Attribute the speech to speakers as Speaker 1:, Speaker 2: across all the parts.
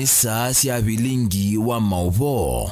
Speaker 1: ni saa cia bilingi wa mauvo.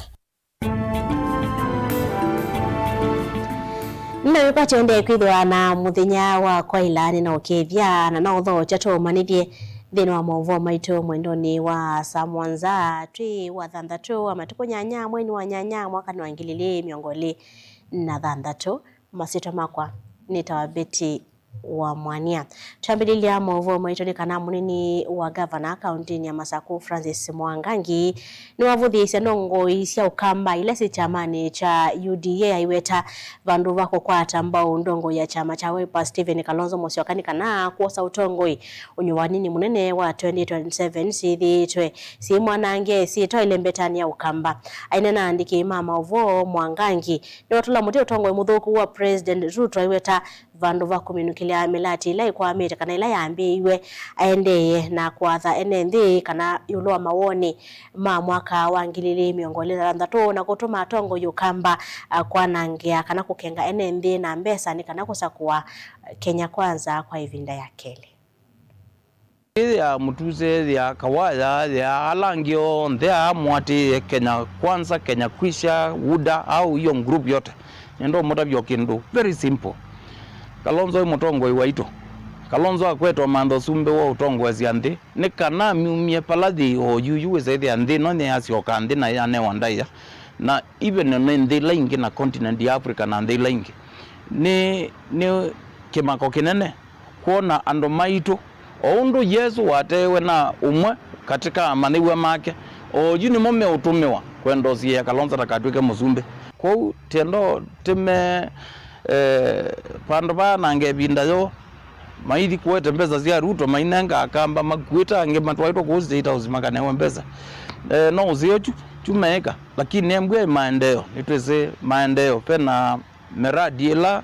Speaker 2: Na wipate onde kwithwa na muthenya wa kwailani na ukethia na no tho chato manithie thini wa mauvo maito mwendoni wa samwanza twi wa thanthatu wa matuko nyanya mweni wa nyanya mwaka ni wa 2023 masito makwa nitawa Betty wa Mwania. Tuambililia mauvo maito ni kana munini wa governor county ya Masaku Francis Mwangangi ni wavuthisia nongo isia ukamba ile si chamani cha UDA iweta vandu vako kwa tambao ndongo ya chama cha Wiper Stephen Kalonzo Musyoka kana kuosa utongoi unyuwanini munene wa 2027 sithitwe si mwanange si toile mbetani ya ukamba ainena andiki mama uvo Mwangangi ni watula muti utongoi muthuku wa President Ruto iweta vandu va kuminukilia milati ila ikwamite kana ila yambiiwe aendeye na kwatha enenthi kana yulwa mawoni ma mwaka wa 2023 na kutuma atongo yukamba kwanangia kana kukenga enenthi na mbesa ni kana kusakua Kenya Kwanza kwa ivinda ya keli.
Speaker 3: Ya mutuse ya kawaya ya alangio ndea mwati Kenya Kwanza, Kenya Kwisha, Wuda au hiyo group yote ndo mutabyo kindu very simple. Kalonzo mutongo iwaito Kalonzo akwetwa mando sumbe wa utongo ezianthi ni kana miumie palathi o yuyu ezethi anthi no ne asioka anthi na yane wandaya na even ne nthi laingi na continent ya Africa na nthi laingi ni kimako kinene kuona ando maitu oundu Yesu watewe na umwe katika maniwe make o yuni mume utumiwa kwendosia Kalonzo takatwike musumbe kwa tendo time pando ba nange binda yo maidi kuwete mbeza zia Ruto mainenga akamba makwita ange matwaito kuzi ita uzimaka newe mbeza no uzio chumeka lakini mbwe maendeleo nitweze maendeleo pena miradi ila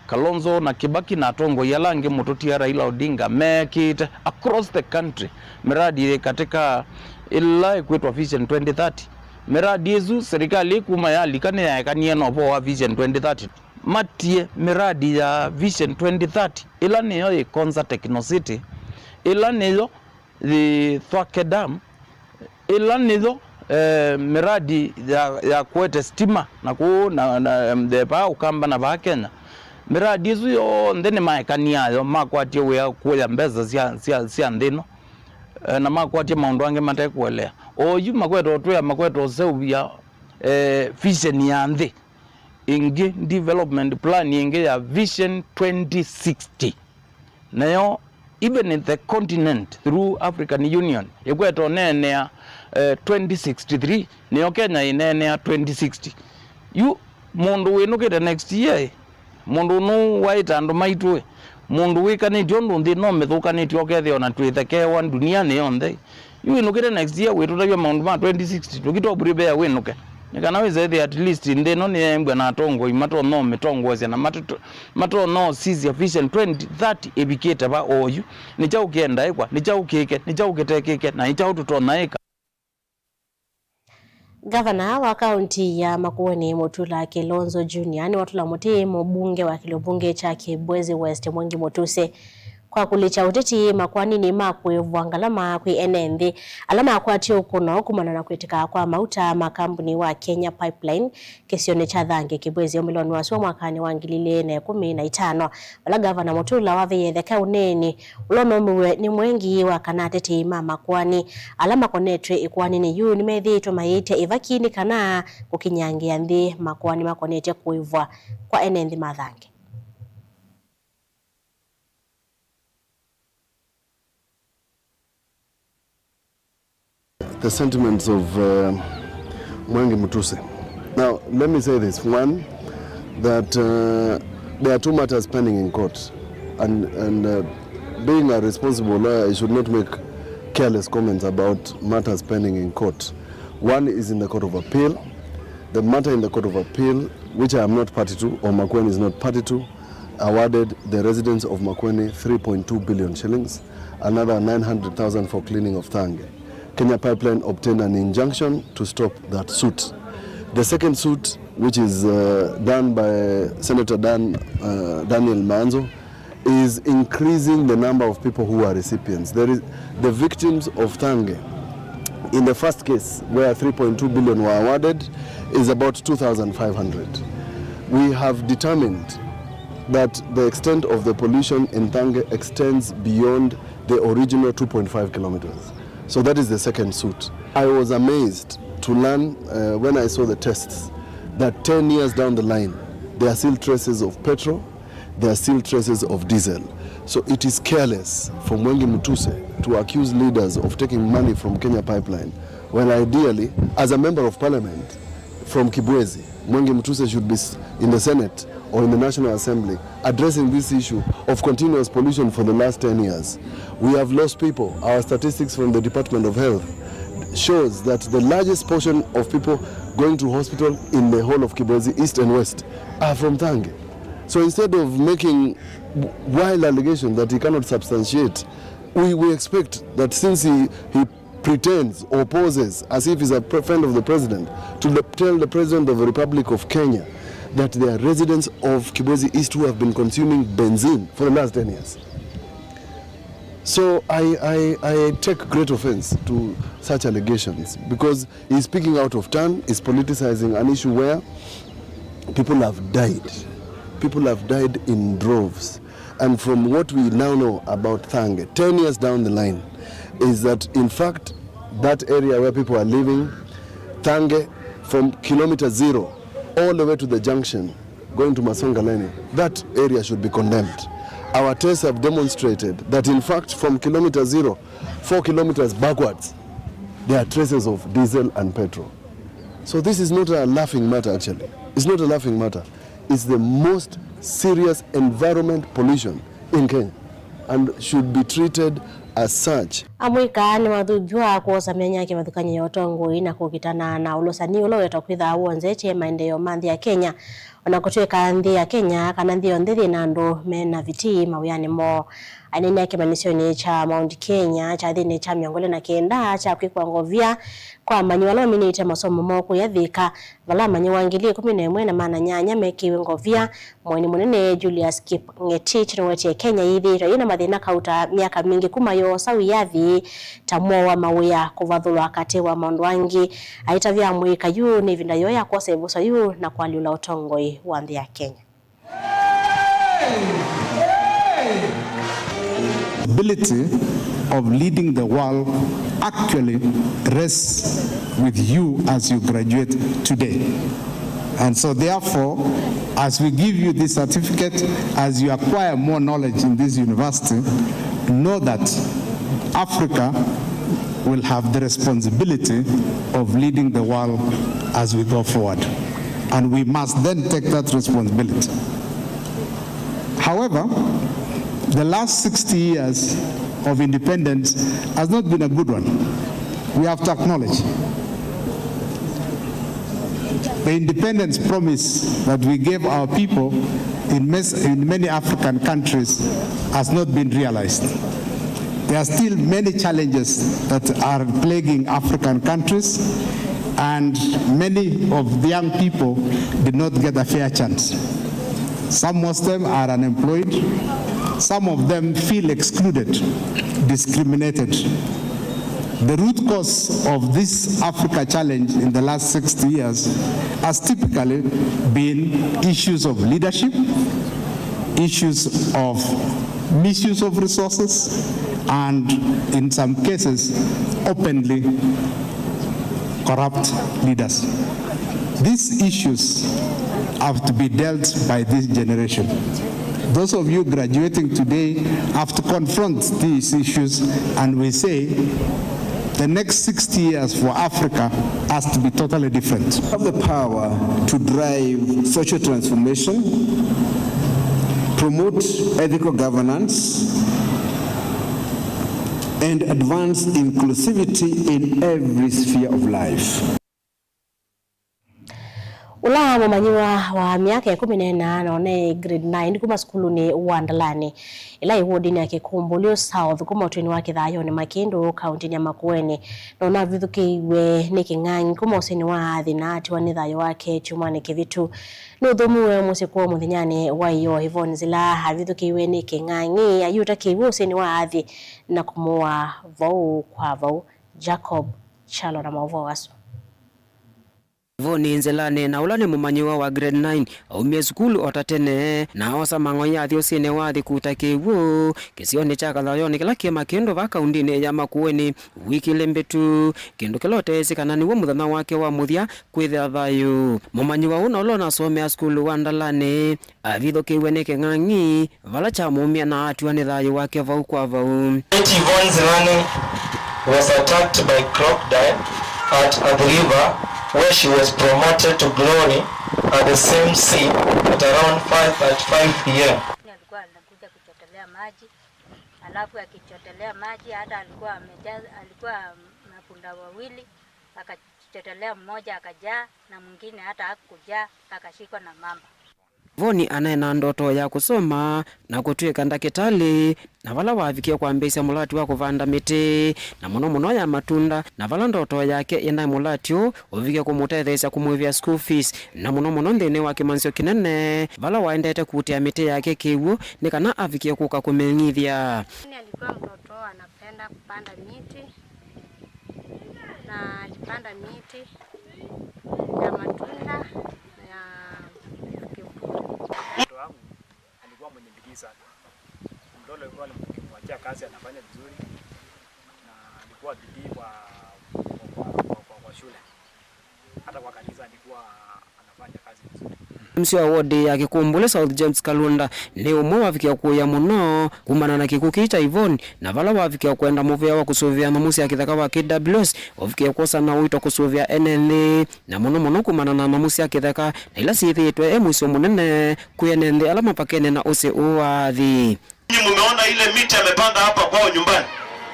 Speaker 3: Kalonzo na Kibaki na Tongo yalange mutotia Raila Odinga mekite across the country miradi katika ila kwetwa Vision 2030 miradi yezu serikali kuma yalikane yakanie no po Vision 2030 matie miradi ya Vision 2030 ila niyo Konza Technocity ila niyo the Thwake Dam ila niyo miradi ya kuwete stima na ku na depa ukamba na ba Kenya miradi hizo yo ndene maekania yo makwatie we kuya mbeza sia ndino na makwatie maundu ange matekuelea oyu makweto twa makweto seubia vision ya ndhe ingi development plan ingi ya Vision 2060 nayo even in the continent through African Union yekweto nene ya 2063 nayo Kenya inene ya 2060 you mundu winukite next year mundu nu waita andu maitwe mundu wikani tiondu nthi no mithukani tiokethe ona twitheke dunia ni yonthe you inukite next year witutavya maundu ma 2060 tukito prepare winuke nikana weze at least ndeno ni embwa na tongo imato no mitongo zena mato no sisi Vision 2030 ebikete ba oyu ni cha ukenda ekwa ni cha ukeke ni cha uketekeke na icha ututona eka.
Speaker 2: Gavana wa kaunti ya Makueni Mutula Kilonzo Junior ni watula muti mbunge wa kilobunge cha Kibwezi West Mwangi Mutuse kwa kulicha uteti makwani ni makwevu angalama kwi enenthi alama akwati ukuno kumana na kwitika kwa mauta makambuni wa Kenya Pipeline kesione cha thange Kibwezi omiloni waswa mwakani wa 2015 wala gavana Mutula waveyethe kauneni ulonomiwe ni mwengi wa kanateti makwani alama konetwe ikwani ni yu nimethitwe maite ivakini kana kukinyangia nthi makwani makonete kuivwa kwa enenthi mathange.
Speaker 4: The sentiments of Mwangi Mutuse. Now, let me say this. One, that there are two matters pending in court. And being a responsible lawyer, I should not make careless comments about matters pending in court. One is in the Court of Appeal. The matter in the Court of Appeal, which I am not party to, or Makueni is not party to, awarded the residents of Makueni 3.2 billion shillings, another 900,000 for cleaning of Thange. Kenya Pipeline obtained an injunction to stop that suit. The second suit, which is done by Senator Daniel Manzo, is increasing the number of people who are recipients. There is the victims of Thange in the first case, where 3.2 billion were awarded, is about 2,500. We have determined that the extent of the pollution in Thange extends beyond the original 2.5 kilometers. So that is the second suit. I was amazed to learn when I saw the tests that 10 years down the line, there are still traces of petrol, there are still traces of diesel. So it is careless for Mwengi Mutuse to accuse leaders of taking money from Kenya Pipeline, when ideally, as a member of parliament from Kibwezi, Mwengi Mutuse should be in the Senate or in the National Assembly addressing this issue of continuous pollution for the last 10 years. We have lost people. Our statistics from the Department of Health shows that the largest portion of people going to hospital in the whole of Kibwezi, East and West, are from Thange. So instead of making wild allegations that he cannot substantiate, we expect that since he pretends or poses as if he's a friend of the president, to tell the President of the Republic of Kenya that there are residents of Kibwezi East who have been consuming benzene for the last 10 years. So I take great offense to such allegations, because he's speaking out of turn, he's politicizing an issue where people have died. People have died in droves. And from what we now know about Thange, 10 years down the line, is that in fact, that area where people are living, Thange, from kilometer 0 all the way to the junction, going to Masongaleni, that area should be condemned. Our tests have demonstrated that in fact, from kilometer 0, 4 kilometers backwards, there are traces of diesel and petrol. So this is not a laughing matter, actually. It's not a laughing matter. It's the most serious environment pollution in Kenya and should be treated as such.
Speaker 2: Amwika ni madhujua kuosa menyake madhukanya yotongo ina kukitana na ulosani ulo wetokwitha uonzeche maendeleo mandhi ya Kenya. Wanakotweka ndhi ya Kenya kana ndhi ondhithi na ndo mena viti mawiyani mo. Anene yake manisioni cha Mount Kenya cha dhini cha miongole na kenda cha kwikwa ngovia kwa manyiwalo minite masomo moko ya dhika vala manyiwangilie 11 na maana nyanya mekiwe ngovia mweni munene Julius Kipngetich nwete Kenya hithi rayina mathina kauta miaka mingi kumayo sawi yathi tamwa wa mawia kuvathulwa akate wa Mondwangi aitavya mwika yu ni vindayo ya kwa sebuso yu na kwa liula utongoi wa ndhi ya Kenya.
Speaker 5: Ability of leading the world actually rests with you as you graduate today. And so therefore, as we give you this certificate, as you acquire more knowledge in this university, know that Africa will have the responsibility of leading the world as we go forward. And we must then take that responsibility. However, the last 60 years of independence has not been a good one. We have to acknowledge. The independence promise that we gave our people in many African countries has not been realized. There are still many challenges that are plaguing African countries, and many of the young people did not get a fair chance. Some of them are unemployed. Some of them feel excluded, discriminated. The root cause of this Africa challenge in the last 60 years has typically been issues of leadership, issues of misuse of resources, and in some cases, openly corrupt leaders. These issues have to be dealt by this generation. Those of you graduating today have to confront these issues, and we say the next 60 years for Africa has to be totally different.
Speaker 6: We have the power to drive social transformation, promote ethical governance, and advance inclusivity in every sphere of life.
Speaker 2: Ula mumanyiwa wa miaka ya 18 one grade 9 kuma skulu ni Wandalani ila iwodini yake Kumbulio South kuma utweni wake thayo ni Makindu kaunti ya Makueni nona vithukiwe ni King'ang'i kuma useni wa athinati wa nithayo wake Chumani Kivitu nuthomuwe musikuo muthinyani wa iyo hivoni zila havithukiwe ni King'ang'i ayuta kiwe useni wa athi na kumua vau kwa vau Jacob Chalo na mauvoo wasu.
Speaker 7: Voni nzelane na ulane mumanyiwa wa grade 9 aumie skulu otatene na osa mangoya thio sine wathi kutakiwo kisione chaka thayoni kila kema kendo vaka undine ya makueni wiki lembetu kendo kilote sikana niwo muthana wake wa muthia kwithia thayu mumanyiwa una ulona somea skulu wandalane avitho kiwene keng'ang'i vala cha mumia na atua ni thayu wake vau kwa vau.
Speaker 8: Yvonne Zelane was attacked by crocodile at the river where she was promoted to glory at the same scene at around 5:35 p.m.
Speaker 9: Alikuwa anakuja kuchotelea maji, alafu akichotelea maji hata alikuwa na punda wawili, akachotelea mmoja akajaa na mwingine hata hakujaa akashikwa na mamba.
Speaker 7: Voni anaena ndoto ya kusoma na kutwika ndakitali na vala wavikia kwambisia mulati wa kuvanda miti na muno ya matunda na vala ndoto yake ina mulatio uvikia kumutethesya kumwivia school fees na muno nthini wa kimansio kinene vala waendete kutia miti yake kiwu ni kana avikia kuka kumenyithia.
Speaker 9: Alikuwa mtoto anapenda kupanda miti na alipanda miti ya matunda ya
Speaker 10: alikuwa mwenye bidii sana. Mdolo alikuwa alimwachia kazi anafanya vizuri na alikuwa bidii kwa shule. Hata kwa kanisa alikuwa anafanya kazi vizuri.
Speaker 7: Msio wa wodi ya Kikumbule South James Kalunda ni umwe wavikia kuya muno kumana na kikuki cha Yvonne na vala wavikia kwenda muvia wa kusuvia namusi ya kithaka wa KWS wavikia kosa na wito kusuvia NNA na muno kumana na namusi ya kithaka na ila sithitwe mwiso munene kuyenende alama pakene na ose uwathi.
Speaker 8: Mumeona ile miti amepanda hapa kwao nyumbani.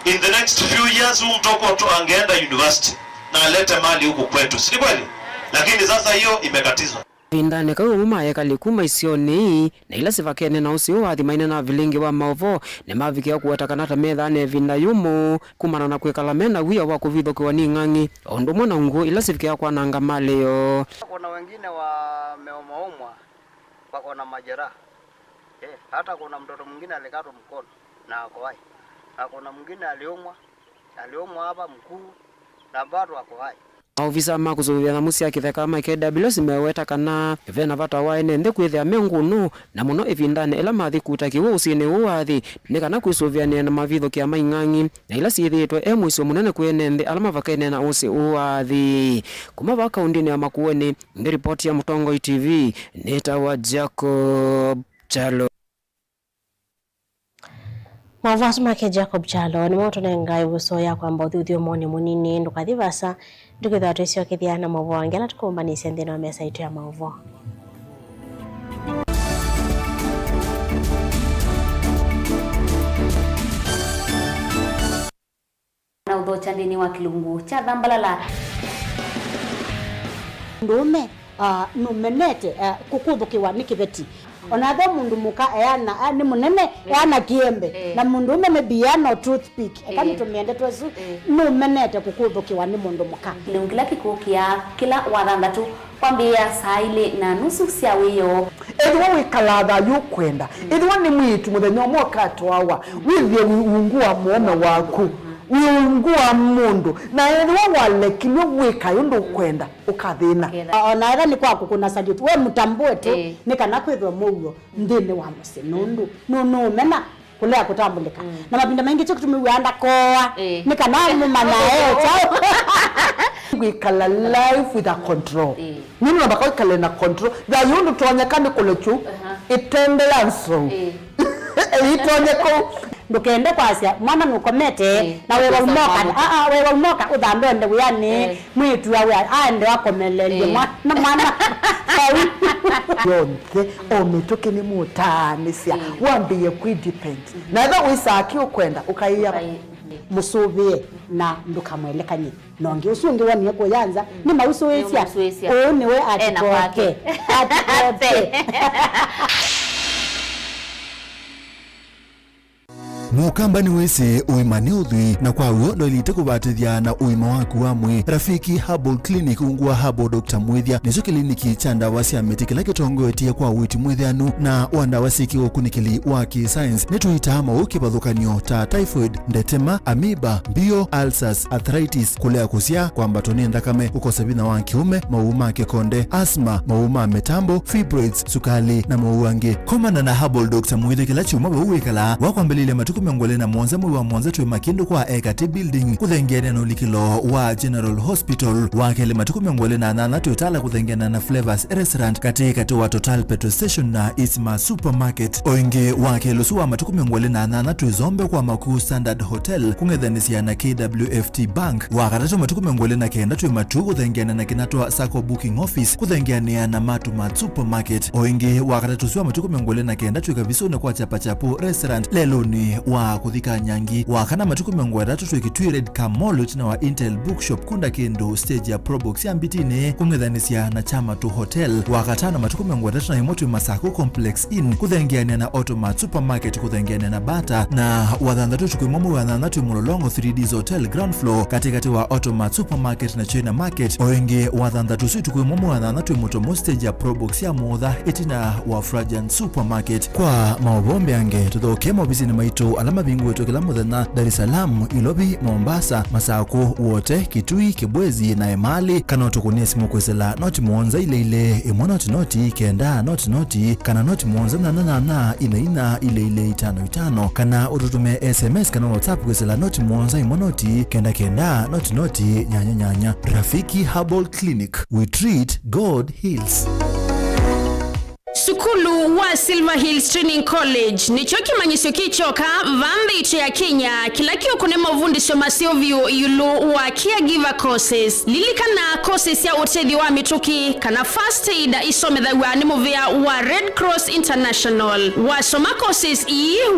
Speaker 8: In the next few years mtoko angeenda university na alete mali huku kwetu, si kweli? Lakini sasa hiyo imekatizwa.
Speaker 7: Vindane kawo mumaye kalikuma isioni na ila sivakene na usio wathimaine na vilingi wa maovo ne mavikia kuwatakanata methane vinda yumu kumana na kwekala mena wia wa kuvithokiwa ni ng'ang'i ondu mwana ungu ila sivikia kwa nanga maleo.
Speaker 11: Kuna wengine wameumwa wako na majeraha. Hata kuna mtoto mwingine alikatwa mkono na ako hai. Na kuna mwingine aliumwa hapa mkuu na bado ako hai.
Speaker 7: Ofisa makusuvia na musi ya kitheka ma KWS meweta kana vena vata waene nde kwithia mengunu na muno ivindane ela mathi kutakiwa usine uwathi ni kana kwisuvia na mavitho kia maing'ang'i na ila sithitwe mwiso munene kwenende alama vakene na usi uwathi kuma vaka undini ya makueni ndi report ya Mutongo TV netawa Jacob Chalo.
Speaker 2: Mavasu make Jacob Chalo ni moto na ngai usoya kwamba uthithio moni munini ndukathivasa ndukitha twesio kithiana mavo angela tukumbanisia nthini wa mesa itu ya mavo.
Speaker 12: Na udhocha ndini wa kilungu cha Thambalala
Speaker 13: ndume numenete kukuthukiwa ni kiveti onathe mundu muka eana ni munene eana kiembe na mundu ume mebiano toothpick kama tumiende twesu numenete kukuthukiwa ni mundu muka
Speaker 12: kila kikukia kila wathandatu kwambia saa ile na nusu cia wiyo
Speaker 11: edwa wikalatha yukwenda edwa ni mwitu muthenya mwoka twawa withie ungua muome waku wiungua mundu na edwa walekimwe wika yundu kwenda ukathina
Speaker 13: ona era ni kwaku kuna salute we mutambue tu ni kana kwithwa mugo ndini wa musi nundu no mena kulea kutambulika na mapinda mengi cyo kutumiwanda koa ni kana mumana chao
Speaker 11: wikala life with a control nini nabaka wikala na control da yundu tuonyekane kulechu itendelanso itonyeko
Speaker 13: ndukende kwasia mwana nukomete na wewe umoka wewe umoka udambende uyani mwitu wawe aende wakomelelie mwana
Speaker 11: yonke ometoke ni mutanisia wambie kwidepend na eva wisaki ukwenda ukaiya
Speaker 13: musuvie na ndukamwelekanye nonge usungi wani yako yanza ni mausuwesia niwe atikoke
Speaker 14: mukamba ni wese uimani udhui na kwa uo ndo ilite kubatithia na uima waku wa mwi. Rafiki Herbal Clinic ungua Herbal Dr. Mwithia nizo kliniki cha ndawa cia miti kila kitongoetie kwa witi mwithianu na wandawa siki ukunikili wa ki-science nituita mauki bathukanio ta typhoid, ndetema, amoeba, bio, ulcers, arthritis, kulea kusia, kwambatoni thakame, ukosebina wa kiume, mauma kikonde, asthma, mauma metambo, fibroids, sukali na mauange. Komana na Herbal Dr. Mwithia kila chuma bauwekala wakwambelile matuku miongole na mwanza mwi wa mwanza tuwe makindu kwa Ekati Building kuthengene na ulikilo wa General Hospital wakele matuku miongole na nana tuetala kuthengene na Flavors Restaurant katika wa Total Petrol Station na Isma Supermarket. Oinge wake lusuwa matuku miongole na nana tuizombe kwa Makuu Standard Hotel kungethanisia na KWFT Bank wakatatu matuku miongole na kenda tuwe matuku kuthengene na kinatwa Sacco Booking Office kuthengene na Matumat Supermarket. Oinge wakatatu suwa matuku miongole na kenda tuwe kabiso na kwa Chapachapu Restaurant lelo ni wa kuthika nyangi wakana matuku miongole tuwe kitui Red Camolot na wa Intel Bookshop kunda kendo stage ya Probox ya mbitine kungethanisia na Chamatu Hotel wakatana matuku miongole na imotu Masako Complex Inn kuthengene na Automat Supermarket kuthengene na Bata na wadhandatu tukuimomu wadhandatu Mulolongo 3Ds Hotel ground floor katikati wa Automat Supermarket na China Market. Oenge wadhandatu si tukuimomu wadhandatu Motomo stage ya Probox ya Mudha etina wa Fragrant Supermarket. Kwa maobombe yange tuthoke mobisi ni maito alama bingu wetu kila muthenya Dar es Salaam, Ilobi, Mombasa, Masako wote, Kitui, Kibwezi na Emali kana tukunie simu kwesela noti muonza ile imona noti kenda noti kana noti muonza na ina ile 55 kana ututume SMS kana WhatsApp kwesela noti muonza imonoti kenda noti nyanya. Rafiki Herbal Clinic, we treat, God heals.
Speaker 15: Sukulu wa Silver Hills Training College nicho kimanyisyo kichoka vambe ya Kenya kila kio kunema uvundisho masiovyo yulu wa caregiver courses lilikana courses ya utethi wa mituki kana first aid isomedha wa nimuvia wa Red Cross International wa soma courses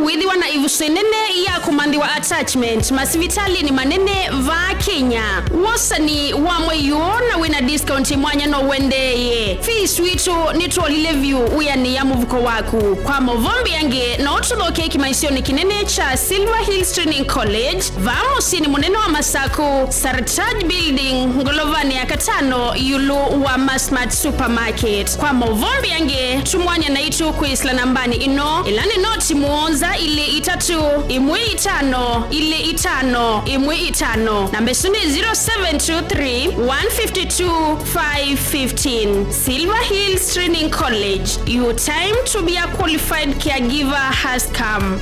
Speaker 15: withi wana ivusenene ya kumandi wa attachment masivitali ni manene va Kenya wasani wa mweyo na wina discount mwanya no wendeye fees witu nitolile view uya ni ya muvuko waku kwa movombi yange na otuloke kimaisioni kinene cha Silver Hills Training College vamosi ni munene wa Masako Sartaj Building ngolovani ya katano yulu wa Masmart Supermarket. Kwa movombi yange tumwanya na itu kuisla nambani ino ilani noti muonza ile 3 imwe 5 ile 5 imwe 5 na mbesuni 0723 152 515. Silver Hills Training College, your time to be a qualified caregiver has come.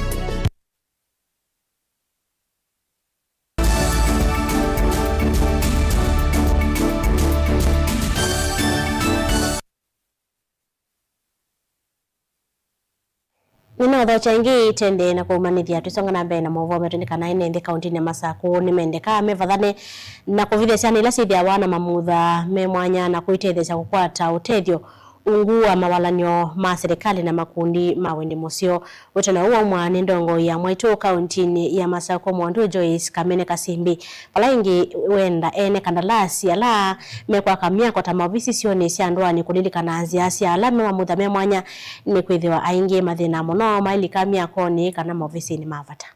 Speaker 2: Nino changi tende na kumanithia tusonga na mbere na movo metendekana ine kaunti ya Masako nimendeka mevadhane na kuvidesha ila sithia wana mamutha memwanya na kuitethesha kukwata utethio ungua mawalanyo ma serikali na makundi mawendi musio wetana uwa mwane ndongo ya Mwaito kaunti ya Masako Mwandu Joyce Kamene Kasimbi palaingi wenda ene kandalasi ala mekwa kamia kwa tamavisi sioni siandwani kulilikana aziasi ala mamutha memwanya ni kwithiwa aingi mathina muno maili kamia koni kana mavisi ni mavata.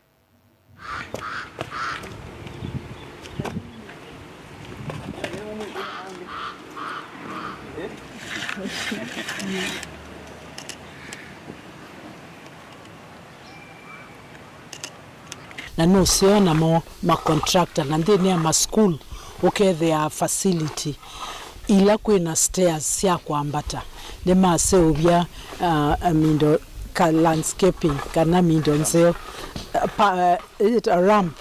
Speaker 16: Na no siona ma contractor na ndene ya school ukethea facility ila kwina stairs cia kwambata ne mase ubya mindo ka landscaping kana mindo nzeo ramp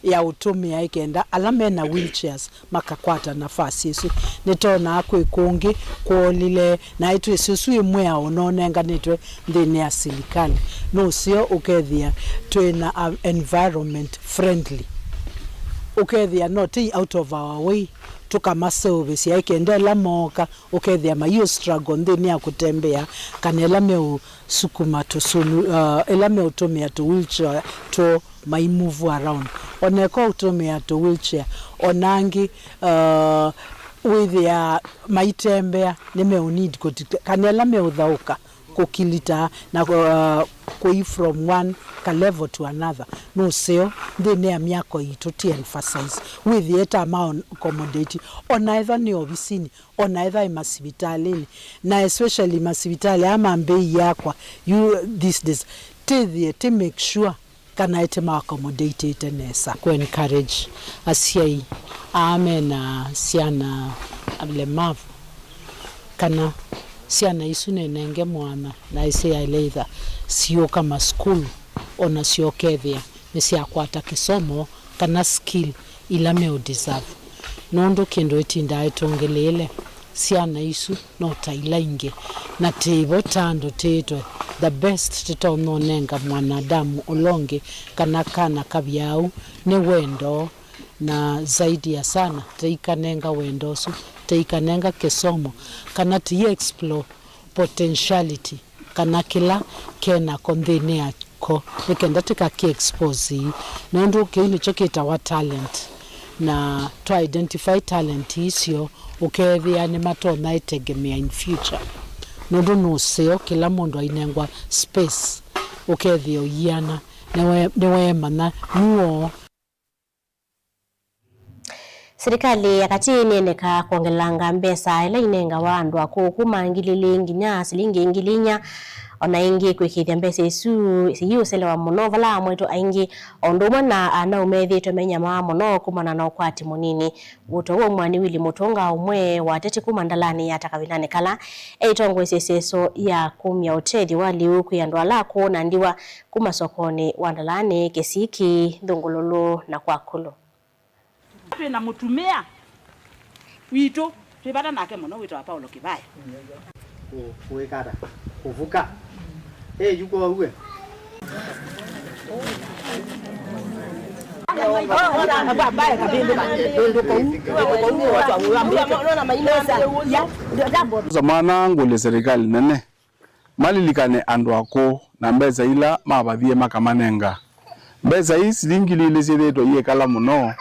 Speaker 16: ya utumia ikenda alame na wheelchairs makakwata nafasi isu nitona akwe kungi kuolile na itu isusu imwe ya ononenga nitwe ndene ya serikali no sio ukethia twina environment friendly ukethia not out of our way tukama service ya ikendela moka ukethia mayo struggle ndene ya kutembea kanela meu sukuma tusunu elame utumia to wheelchair to my move around oneko utumia to wheelchair onangi with ya maitembea nime need kanela meuthauka kukilita na koi from one ka level to another no seo ndine ya miako ito ti emphasize with the eta ma accommodate on either ni obisini on either imasibitali na especially masibitali ama mbei yakwa you this to make sure kana ite ma accommodate ite nesa ku encourage asiai amena siana ablemavu kana siana isune nenge mwana na ise ya leitha sio kama school ona sio kethia ni sia kwata kisomo kana skill ila me deserve nondo kendo itinda itongelele siana isu no tailainge na tebo tando teto the best titono nenga mwanadamu olonge kana kabyau ne wendo na zaidi ya sana teikanenga wendosu teikanenga kisomo kana ti explore potentiality kana kila kena kondhine yako nikenda tika ki expose nondo kile chokita wa talent na to identify talent isio ukethia ni matona itegemea in future nondo no seo kila mundu ainengwa space ukethio yana newe mana nuo.
Speaker 2: Serikali yakati ineneka kuongelanga mbesa ila inenga wandu wako kumangilili nginya silingi ingilinya ona ingi kwikithia mbesa isu siyusele wa muno vala mwetu aingi onduma na ana umethi tomenya muno kumana na ukwati munini gutowo mwani wili mutonga umwe watete kumandalani atakavinane kala eitongo iseseso ya kumya utethi wali uku yandwa lako na ndiwa kumasokoni wandalani kesiki ndungululu na kwakulu
Speaker 17: na mutumia wito twibata nake muno wito wa Paulo Kibaya
Speaker 11: kuwekada kuvuka yuko uwe
Speaker 18: zamana ngole serikali nene malilikane andu ako na mbeza ila mabathie makamanenga mbeza hii silingilile sireto iye kala muno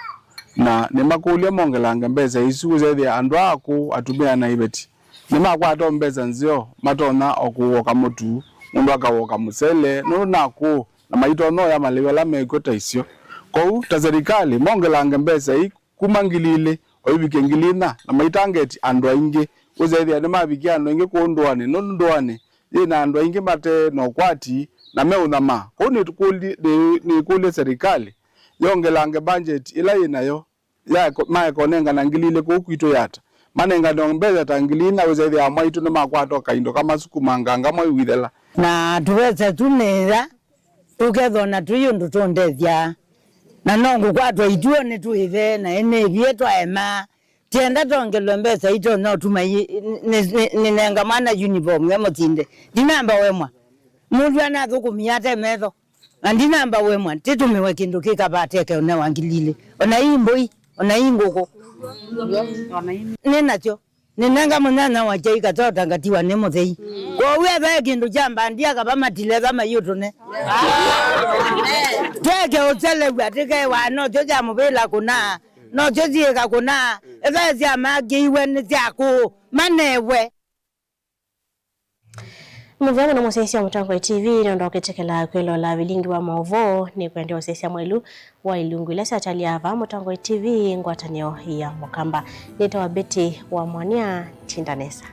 Speaker 18: na nemakulia mongelanga mbeza isu zethi andu ako atumia na ibeti nemakwata mbeza nzio matona okuwoka mutu mundu akawoka musele no nako na maito no ya malewela mekota isio kou ta serikali mongelanga mbeza hii kumangilile oyibikengilina na maitangeti andu aingi uzethi nemabikiano ingi kundwane no ndwane ina andu aingi mate no kwati na meunama ko ni kule serikali yongelange budget ila inayo ya maekonenga nangilile ko kwito yata manenga ndongeza tangilina uzethi amaitu ne makwato kaindo kama sukumanga ngamo withela
Speaker 19: na tuweza tunera tukethona tuyundu tondethia na nongu kwatwa ituone tuithe na ene bietwa ema tienda tongelwe mbesa ito no tumai ninenga mana uniform ya mutinde dinamba wemwa mundu anathukumia te metho andinamba wemwa titumiwe kindu kikabateke one wangilile ona imboi ona inguko ninacho ninenga munana wa jaika tota ngatiwa ne muthei ko wetha kindu jamba ndia kaba matile kama yutune teke otele gwatike wa no joja mubela kuna no jojieka kuna eza sia magiwe ni jako manewe
Speaker 2: Muvyango na mwasesi wa Mutangwa TV niondoka ketekela kwelo la vilingi wa maovo ni kuendea wasesi ya mwelu wa ilungu ilesa ataliava Mutangwa TV ngwatanio ya Mukamba. Nita wabeti wa mwania Tindanesa.